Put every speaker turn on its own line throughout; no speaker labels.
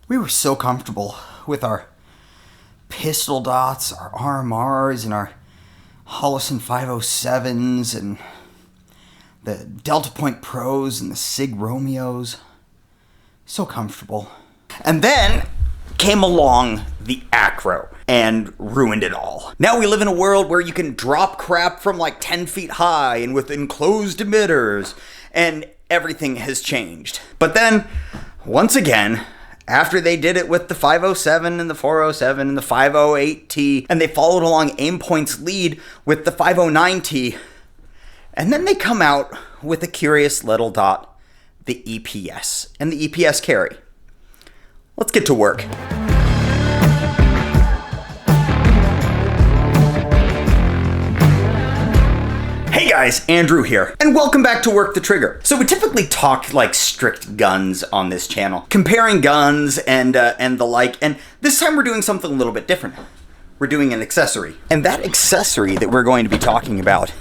We were so comfortable with our pistol dots, our RMRs, and our Holosun 507s, and the Delta Point Pros, and the Sig Romeos. So comfortable. And then came along the Acro and ruined it all. Now we live in a world where you can drop crap from like 10 feet high and with enclosed emitters, and everything has changed. But then, once again, after they did it with the 507 and the 407 and the 508T, and they followed along Aimpoint's lead with the 509T, and then they come out with a curious little dot, the EPS and the EPS Carry. Let's get to work. Hey guys, Andrew here, and welcome back to Work the Trigger. So we typically talk like strict guns on this channel, comparing guns and the like, and this time we're doing something a little bit different. We're doing an accessory. And that accessory that we're going to be talking about,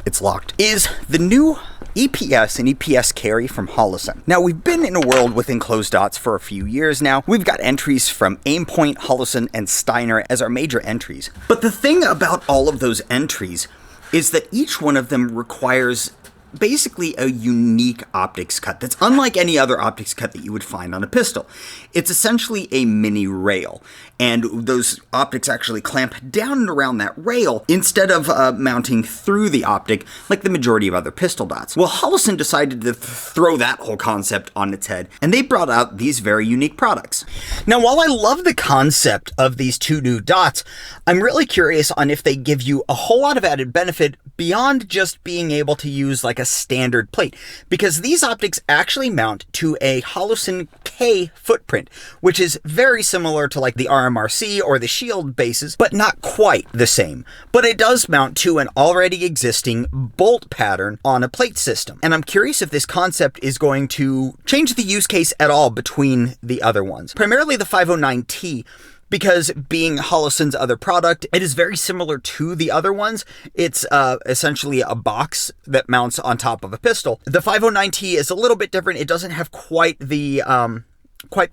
it's locked, is the new EPS and EPS Carry from Holosun. Now, we've been in a world with enclosed dots for a few years now. We've got entries from Aimpoint, Holosun, and Steiner as our major entries. But the thing about all of those entries is that each one of them requires basically a unique optics cut that's unlike any other optics cut that you would find on a pistol. It's essentially a mini rail, and those optics actually clamp down and around that rail instead of mounting through the optic like the majority of other pistol dots. Well, Holosun decided to throw that whole concept on its head, and they brought out these very unique products. Now, while I love the concept of these two new dots, I'm really curious on if they give you a whole lot of added benefit beyond just being able to use like a standard plate, because these optics actually mount to a Holosun K footprint, which is very similar to like the RMRC or the Shield bases, but not quite the same. But it does mount to an already existing bolt pattern on a plate system. And I'm curious if this concept is going to change the use case at all between the other ones. Primarily the 509T, because being Holosun's other product, it is very similar to the other ones. It's essentially a box that mounts on top of a pistol. The 509T is a little bit different. It doesn't have quite the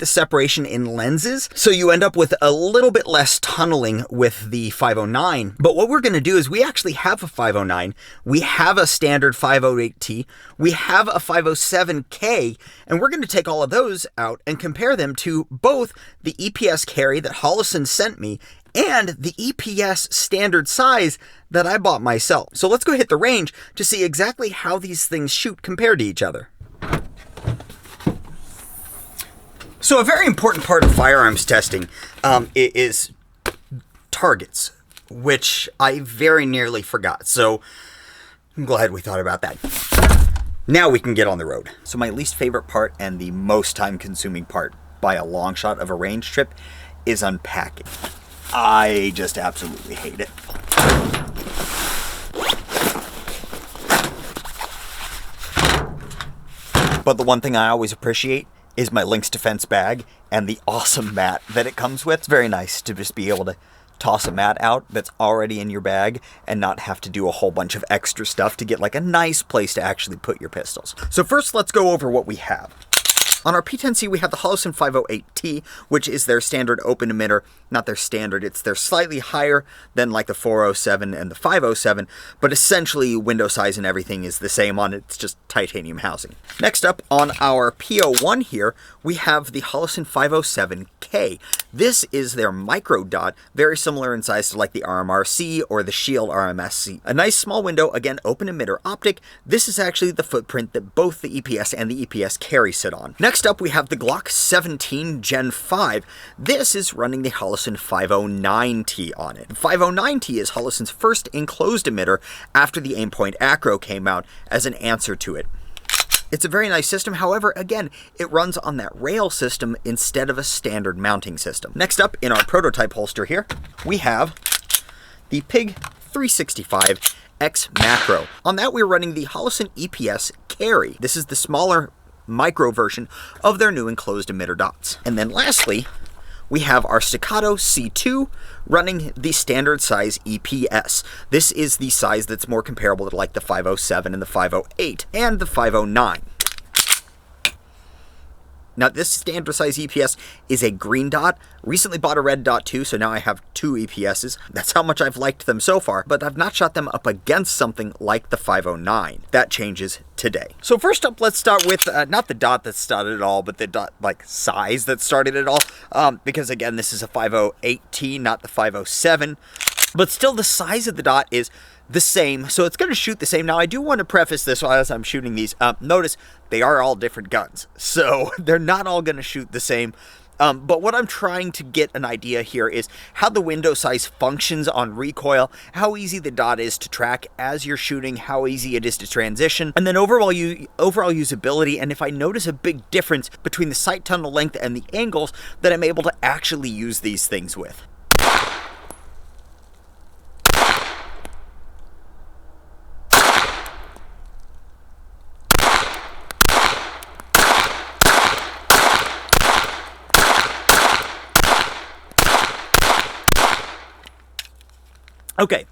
separation in lenses, so you end up with a little bit less tunneling with the 509. But what we're going to do is we actually have a 509, we have a standard 508T, we have a 507K, and we're going to take all of those out and compare them to both the EPS Carry that Holosun sent me and the EPS standard size that I bought myself. So let's go hit the range to see exactly how these things shoot compared to each other. So a very important part of firearms testing is targets, which I very nearly forgot. So I'm glad we thought about that. Now we can get on the road. So my least favorite part and the most time-consuming part by a long shot of a range trip is unpacking. I just absolutely hate it. But the one thing I always appreciate is my Lynx Defense bag and the awesome mat that it comes with. It's very nice to just be able to toss a mat out that's already in your bag and not have to do a whole bunch of extra stuff to get like a nice place to actually put your pistols. So first, let's go over what we have. On our P10C, we have the Holosun 508T, which is their standard open emitter. Not their standard, it's their slightly higher than like the 407 and the 507, but essentially window size and everything is the same on it. It's just titanium housing. Next up, on our P01 here, we have the Holosun 507K. This is their micro dot, very similar in size to like the RMRC or the Shield RMSC. A nice small window, again, open emitter optic. This is actually the footprint that both the EPS and the EPS Carry sit on. Next up, we have the Glock 17 Gen 5. This is running the Holosun 509T on it. The 509T is Holosun's first enclosed emitter after the Aimpoint Acro came out as an answer to it. It's a very nice system, however, again, it runs on that rail system instead of a standard mounting system. Next up, in our prototype holster here, we have the PIG 365 X Macro. On that, we're running the Holosun EPS Carry. This is the smaller micro version of their new enclosed emitter dots. And then lastly, we have our Staccato C2 running the standard size EPS. This is the size that's more comparable to like the 507 and the 508 and the 509. Now, this standard size EPS is a green dot. Recently bought a red dot too, so now I have 2 EPSs. That's how much I've liked them so far, but I've not shot them up against something like the 509. That changes today. So first up, let's start with not the dot that started it all, but the dot like size that started it all. Because again, this is a 508T, not the 507. But still, the size of the dot is the same, so it's going to shoot the same. Now, I do want to preface this as I'm shooting these. Notice they are all different guns, so they're not all going to shoot the same. But what I'm trying to get an idea here is how the window size functions on recoil, how easy the dot is to track as you're shooting, how easy it is to transition, and then overall usability, and if I notice a big difference between the sight tunnel length and the angles that I'm able to actually use these things with. Okay,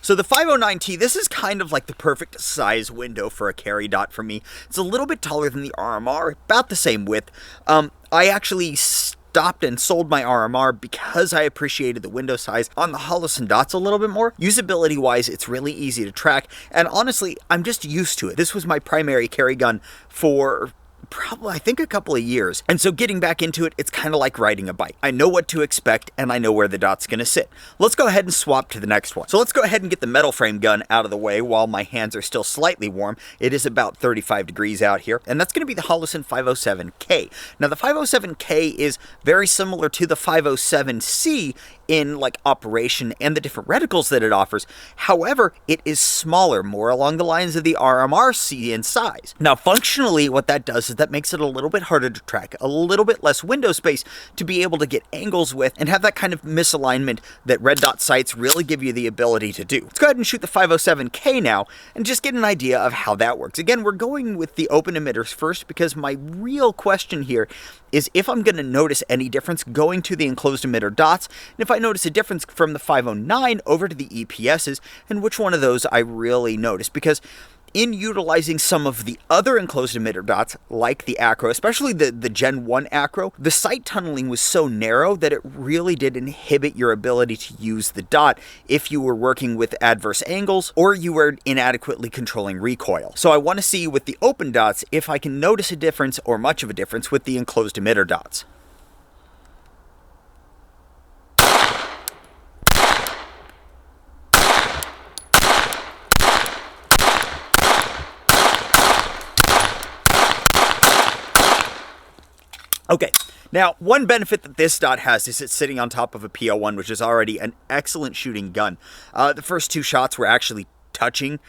so the 509T, this is kind of like the perfect size window for a carry dot for me. It's a little bit taller than the RMR, about the same width. I actually stopped and sold my RMR because I appreciated the window size on the Holosun dots a little bit more. Usability-wise, it's really easy to track, and honestly, I'm just used to it. This was my primary carry gun for probably, I think, a couple of years. And so getting back into it, it's kind of like riding a bike. I know what to expect, and I know where the dot's going to sit. Let's go ahead and swap to the next one. So let's go ahead and get the metal frame gun out of the way while my hands are still slightly warm. It is about 35 degrees out here, and that's going to be the Holosun 507K. Now, the 507K is very similar to the 507C in like operation and the different reticles that it offers. However, it is smaller, more along the lines of the RMR-C in size. Now, functionally, what that does is that makes it a little bit harder to track, a little bit less window space to be able to get angles with and have that kind of misalignment that red dot sights really give you the ability to do. Let's go ahead and shoot the 507K now and just get an idea of how that works. Again, we're going with the open emitters first because my real question here is if I'm going to notice any difference going to the enclosed emitter dots, and if I notice a difference from the 509 over to the EPSs, and which one of those I really notice. Because in utilizing some of the other enclosed emitter dots, like the acro, especially the Gen 1 acro, the sight tunneling was so narrow that it really did inhibit your ability to use the dot if you were working with adverse angles or you were inadequately controlling recoil. So I want to see with the open dots if I can notice a difference or much of a difference with the enclosed emitter dots. Okay, now one benefit that this dot has is it's sitting on top of a PO1, which is already an excellent shooting gun. The first 2 shots were actually touching.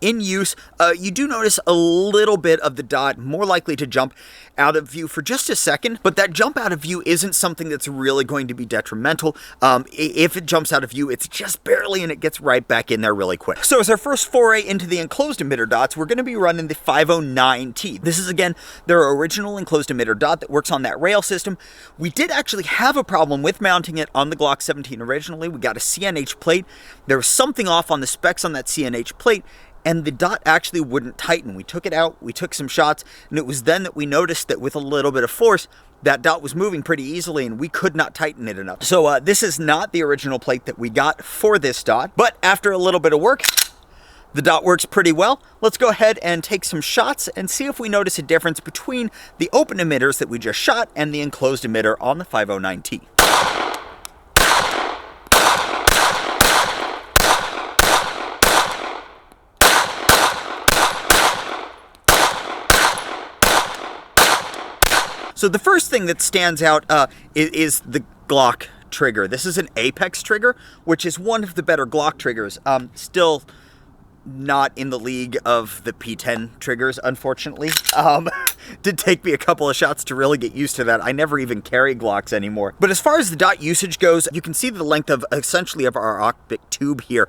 In use, you do notice a little bit of the dot more likely to jump out of view for just a second, but that jump out of view isn't something that's really going to be detrimental. If it jumps out of view, it's just barely and it gets right back in there really quick. So as our first foray into the enclosed emitter dots, we're going to be running the 509T. This is, again, their original enclosed emitter dot that works on that rail system. We did actually have a problem with mounting it on the Glock 17 originally. We got a CNH plate. There was something off on the specs on that CNH plate, and the dot actually wouldn't tighten. We took it out, we took some shots, and it was then that we noticed that with a little bit of force, that dot was moving pretty easily and we could not tighten it enough. So this is not the original plate that we got for this dot, but after a little bit of work, the dot works pretty well. Let's go ahead and take some shots and see if we notice a difference between the open emitters that we just shot and the enclosed emitter on the 509T. So the first thing that stands out is the Glock trigger. This is an Apex trigger, which is one of the better Glock triggers. Still not in the league of the P10 triggers, unfortunately. Did take me a couple of shots to really get used to that. I never even carry Glocks anymore. But as far as the dot usage goes, you can see the length of essentially of our optic tube here.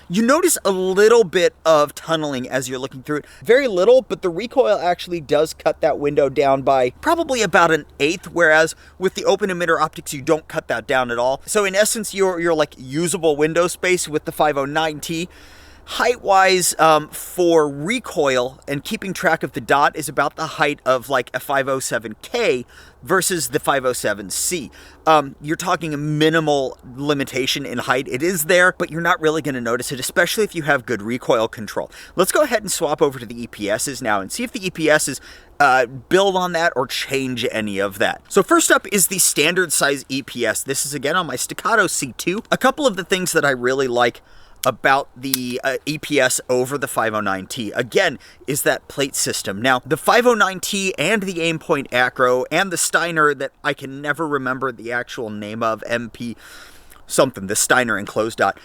You notice a little bit of tunneling as you're looking through it. Very little, but the recoil actually does cut that window down by probably about 1/8, whereas with the open emitter optics, you don't cut that down at all. So in essence, you're like usable window space with the 509T. Height-wise, for recoil and keeping track of the dot is about the height of like a 507K versus the 507C. You're talking a minimal limitation in height. It is there, but you're not really going to notice it, especially if you have good recoil control. Let's go ahead and swap over to the EPSs now and see if the EPSs build on that or change any of that. So first up is the standard size EPS. This is again on my Staccato C2. A couple of the things that I really like about the EPS over the 509T, again, is that plate system. Now, the 509T and the Aimpoint Acro and the Steiner that I can never remember the actual name of, MP something, the Steiner enclosed dot,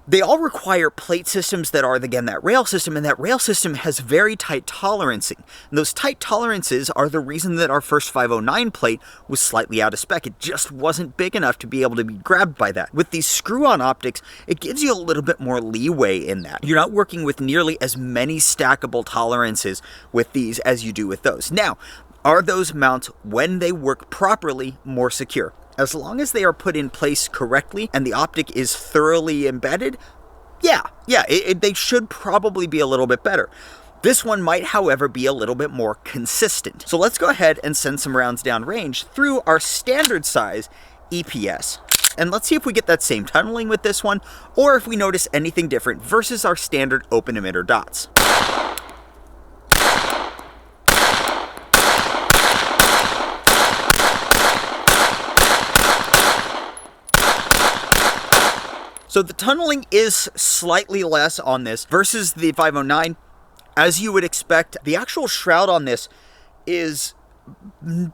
they all require plate systems that are, again, that rail system, and that rail system has very tight tolerancing. And those tight tolerances are the reason that our first 509 plate was slightly out of spec. It just wasn't big enough to be able to be grabbed by that. With these screw-on optics, it gives you a little bit more leeway in that. You're not working with nearly as many stackable tolerances with these as you do with those. Now, are those mounts, when they work properly, more secure? As long as they are put in place correctly and the optic is thoroughly embedded, they should probably be a little bit better. This one might, however, be a little bit more consistent. So let's go ahead and send some rounds downrange through our standard size EPS. And let's see if we get that same tunneling with this one, or if we notice anything different versus our standard open emitter dots. So the tunneling is slightly less on this versus the 509. As you would expect, the actual shroud on this is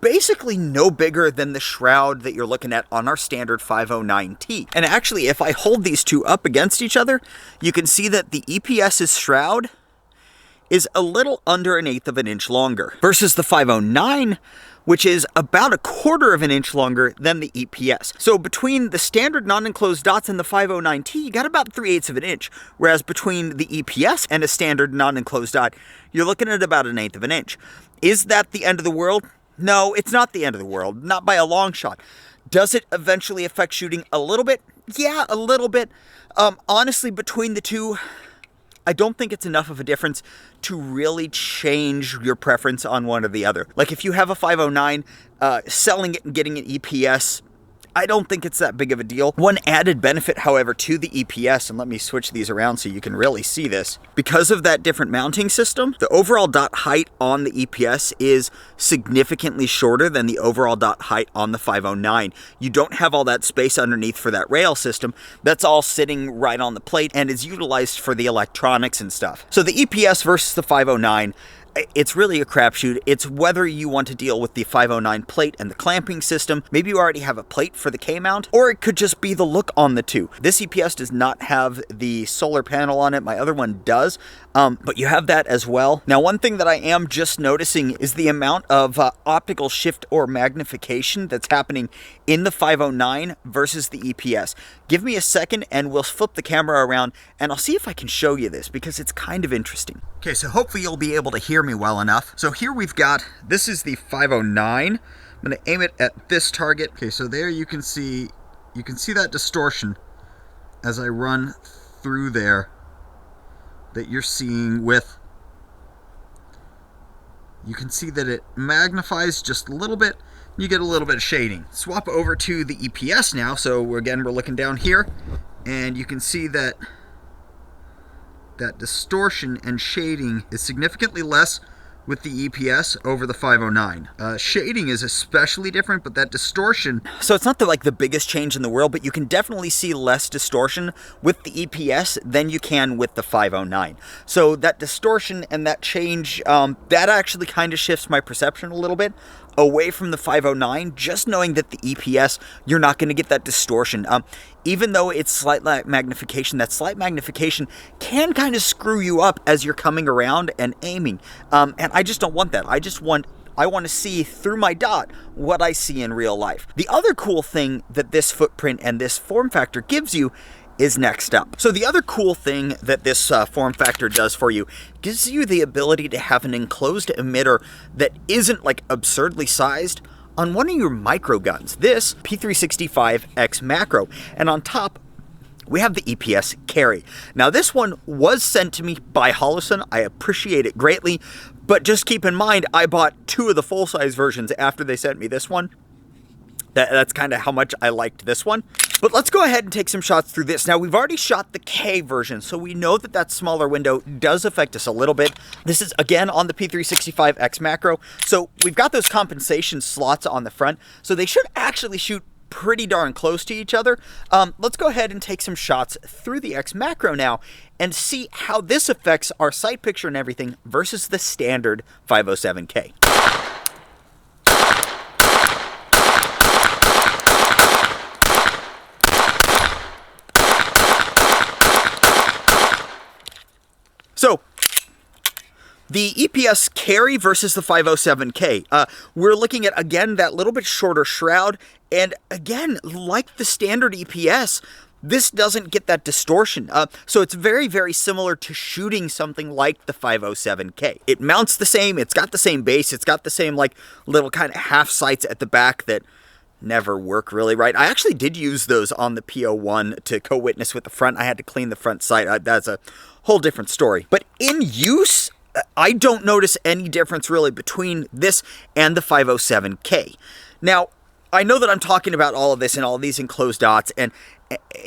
basically no bigger than the shroud that you're looking at on our standard 509T. And actually, if I hold these two up against each other, you can see that the EPS's shroud is a little under 1/8 of an inch longer versus the 509, which is about 1/4 of an inch longer than the EPS. So between the standard non-enclosed dots and the 509T, you got about 3/8 of an inch, whereas between the EPS and a standard non-enclosed dot, you're looking at about 1/8 of an inch. Is that the end of the world? No, it's not the end of the world, not by a long shot. Does it eventually affect shooting a little bit? Yeah, a little bit. Honestly, between the two, I don't think it's enough of a difference to really change your preference on one or the other. Like if you have a 509, selling it and getting an EPS, I don't think it's that big of a deal. One added benefit, however, to the EPS, and let me switch these around so you can really see this. Because of that different mounting system, the overall dot height on the EPS is significantly shorter than the overall dot height on the 509. You don't have all that space underneath for that rail system. That's all sitting right on the plate and is utilized for the electronics and stuff. So the EPS versus the 509, it's really a crapshoot. It's whether you want to deal with the 509 plate and the clamping system. Maybe you already have a plate for the K-mount, or it could just be the look on the two. This EPS does not have the solar panel on it. My other one does, but you have that as well. Now, one thing that I am just noticing is the amount of optical shift or magnification that's happening in the 509 versus the EPS. Give me a second and we'll flip the camera around and I'll see if I can show you this because it's kind of interesting. Okay, so hopefully you'll be able to hear me well enough. So here we've got, this is the 509. I'm gonna aim it at this target. Okay, so there you can see that distortion as I run through there that you're seeing with, you can see that it magnifies just a little bit. You get a little bit of shading. Swap over to the EPS now. So again, we're looking down here and you can see that that distortion and shading is significantly less with the EPS over the 509. Shading is especially different, but that distortion, so it's not the biggest change in the world, but you can definitely see less distortion with the EPS than you can with the 509. So that distortion and that change, that actually kind of shifts my perception a little bit away from the 509, just knowing that the EPS, you're not going to get that distortion. Even though it's slight magnification, that slight magnification can kind of screw you up as you're coming around and aiming. And I just don't want that. I want to see through my dot what I see in real life. The other cool thing that this footprint and this form factor gives you is next up. So the other cool thing that this form factor does for you gives you the ability to have an enclosed emitter that isn't absurdly sized on one of your micro guns. This P365X macro, and on top we have the EPS Carry. Now this one was sent to me by Holosun. I appreciate it greatly, but just keep in mind, I bought 2 of the full-size versions after they sent me this one. That's kind of how much I liked this one. But let's go ahead and take some shots through this. Now, we've already shot the K version, so we know that that smaller window does affect us a little bit. This is, again, on the P365X macro. So we've got those compensation slots on the front, so they should actually shoot pretty darn close to each other. Let's go ahead and take some shots through the X macro now and see how this affects our sight picture and everything versus the standard 507K. So, the EPS Carry versus the 507K. We're looking at, again, that little bit shorter shroud. And again, like the standard EPS, this doesn't get that distortion. So it's very, very similar to shooting something like the 507K. It mounts the same, it's got the same base, it's got the same like little kind of half sights at the back that never work really right. I actually did use those on the P01 to co-witness with the front. I had to clean the front sight. That's a whole different story. But in use, I don't notice any difference really between this and the 507K. Now, I know that I'm talking about all of this and all of these enclosed dots, and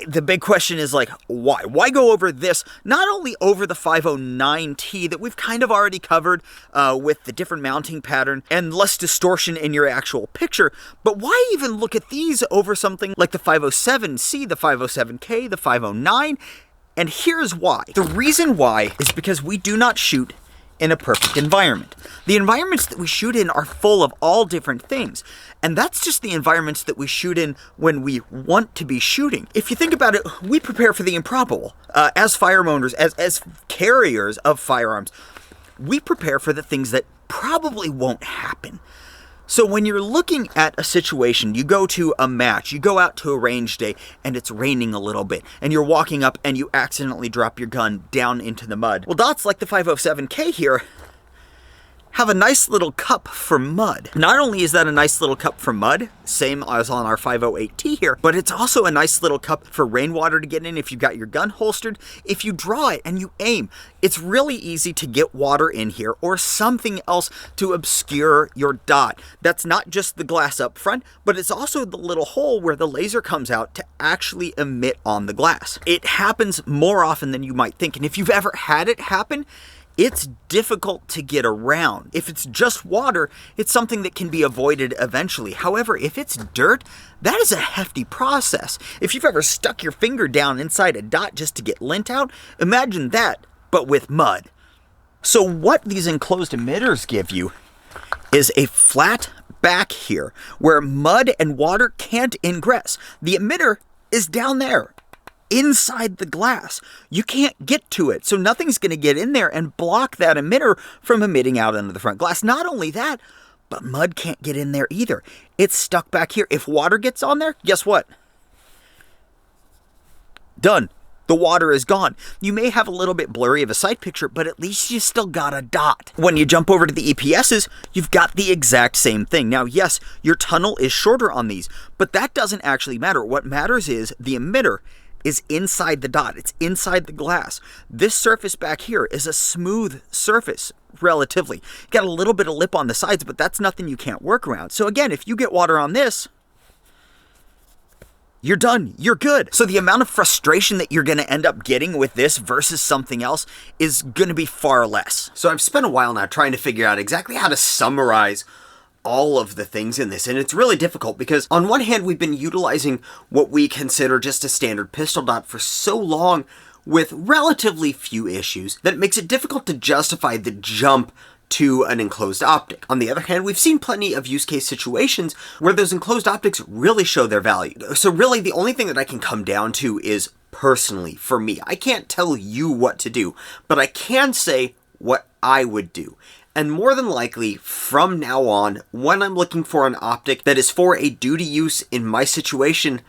the big question is like, why? Why go over this? Not only over the 509T that we've kind of already covered with the different mounting pattern and less distortion in your actual picture, but why even look at these over something like the 507C, the 507K, the 509? And here's why. The reason why is because we do not shoot in a perfect environment. The environments that we shoot in are full of all different things. And that's just the environments that we shoot in when we want to be shooting. If you think about it, we prepare for the improbable. As firearm owners, as carriers of firearms, we prepare for the things that probably won't happen. So when you're looking at a situation, you go to a match, you go out to a range day, and it's raining a little bit, and you're walking up and you accidentally drop your gun down into the mud. Well, dots like the 507K here have a nice little cup for mud. Not only is that a nice little cup for mud, same as on our 508T here, but it's also a nice little cup for rainwater to get in if you've got your gun holstered. If you draw it and you aim, it's really easy to get water in here or something else to obscure your dot. That's not just the glass up front, but it's also the little hole where the laser comes out to actually emit on the glass. It happens more often than you might think, and if you've ever had it happen, it's difficult to get around. If it's just water, it's something that can be avoided eventually. However, if it's dirt, that is a hefty process. If you've ever stuck your finger down inside a dot just to get lint out, imagine that, but with mud. So what these enclosed emitters give you is a flat back here where mud and water can't ingress. The emitter is down there, inside the glass. You can't get to it, so nothing's going to get in there and block that emitter from emitting out into the front glass. Not only that, but mud can't get in there either. It's stuck back here. If water gets on there, guess what? Done. The water is gone. You may have a little bit blurry of a sight picture, but at least you still got a dot. When you jump over to the EPSs, you've got the exact same thing. Now, yes, your tunnel is shorter on these, but that doesn't actually matter. What matters is the emitter is inside the dot. It's inside the glass. This surface back here is a smooth surface, relatively. Got a little bit of lip on the sides, but that's nothing you can't work around. So again, if you get water on this, you're done. You're good. So the amount of frustration that you're going to end up getting with this versus something else is going to be far less. So I've spent a while now trying to figure out exactly how to summarize all of the things in this, and it's really difficult because on one hand we've been utilizing what we consider just a standard pistol dot for so long with relatively few issues that it makes it difficult to justify the jump to an enclosed optic. On the other hand, we've seen plenty of use case situations where those enclosed optics really show their value. So really the only thing that I can come down to is personally for me. I can't tell you what to do, but I can say what I would do. And more than likely, from now on, when I'm looking for an optic that is for a duty use in my situation,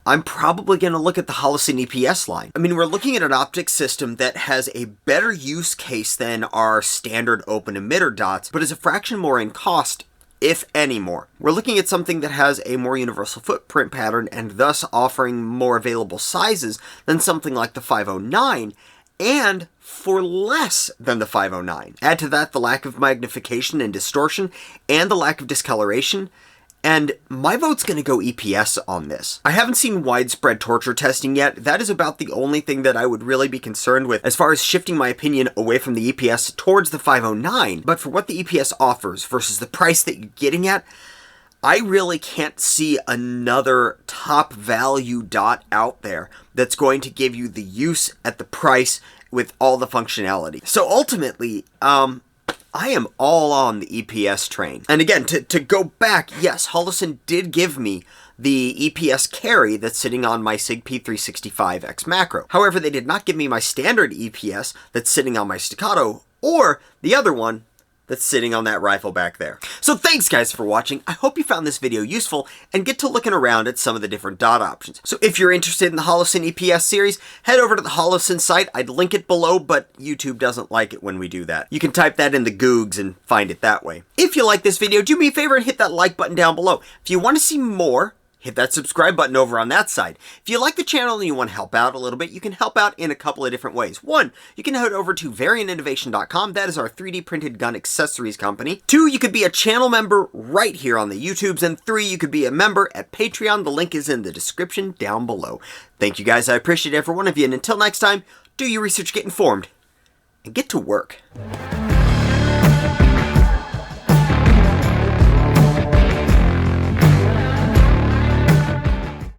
I'm probably going to look at the Holosun EPS line. I mean, we're looking at an optic system that has a better use case than our standard open emitter dots, but is a fraction more in cost
if any more. We're looking at something that has a more universal footprint pattern and thus offering more available sizes than something like the 509, and for less than the 509. Add to that the lack of magnification and distortion and the lack of discoloration, and my vote's going to go EPS on this. I haven't seen widespread torture testing yet. That is about the only thing that I would really be concerned with as far as shifting my opinion away from the EPS towards the 509. But for what the EPS offers versus the price that you're getting at, I really can't see another top value dot out there that's going to give you the use at the price with all the functionality. So ultimately, I am all on the EPS train. And again, to go back, yes, Holosun did give me the EPS Carry that's sitting on my SIG P365X macro. However, they did not give me my standard EPS that's sitting on my Staccato, or the other one that's sitting on that rifle back there. So thanks guys for watching. I hope you found this video useful and get to looking around at some of the different dot options. So if you're interested in the Holosun EPS series, head over to the Holosun site. I'd link it below, but YouTube doesn't like it when we do that. You can type that in the Googs and find it that way. If you like this video, do me a favor and hit that like button down below. If you want to see more, hit that subscribe button over on that side. If you like the channel and you want to help out a little bit, you can help out in a couple of different ways. One, you can head over to variantinnovation.com. That is our 3D printed gun accessories company. Two, you could be a channel member right here on the YouTubes. And three, you could be a member at Patreon. The link is in the description down below. Thank you guys. I appreciate every one of you. And until next time, do your research, get informed, and get to work.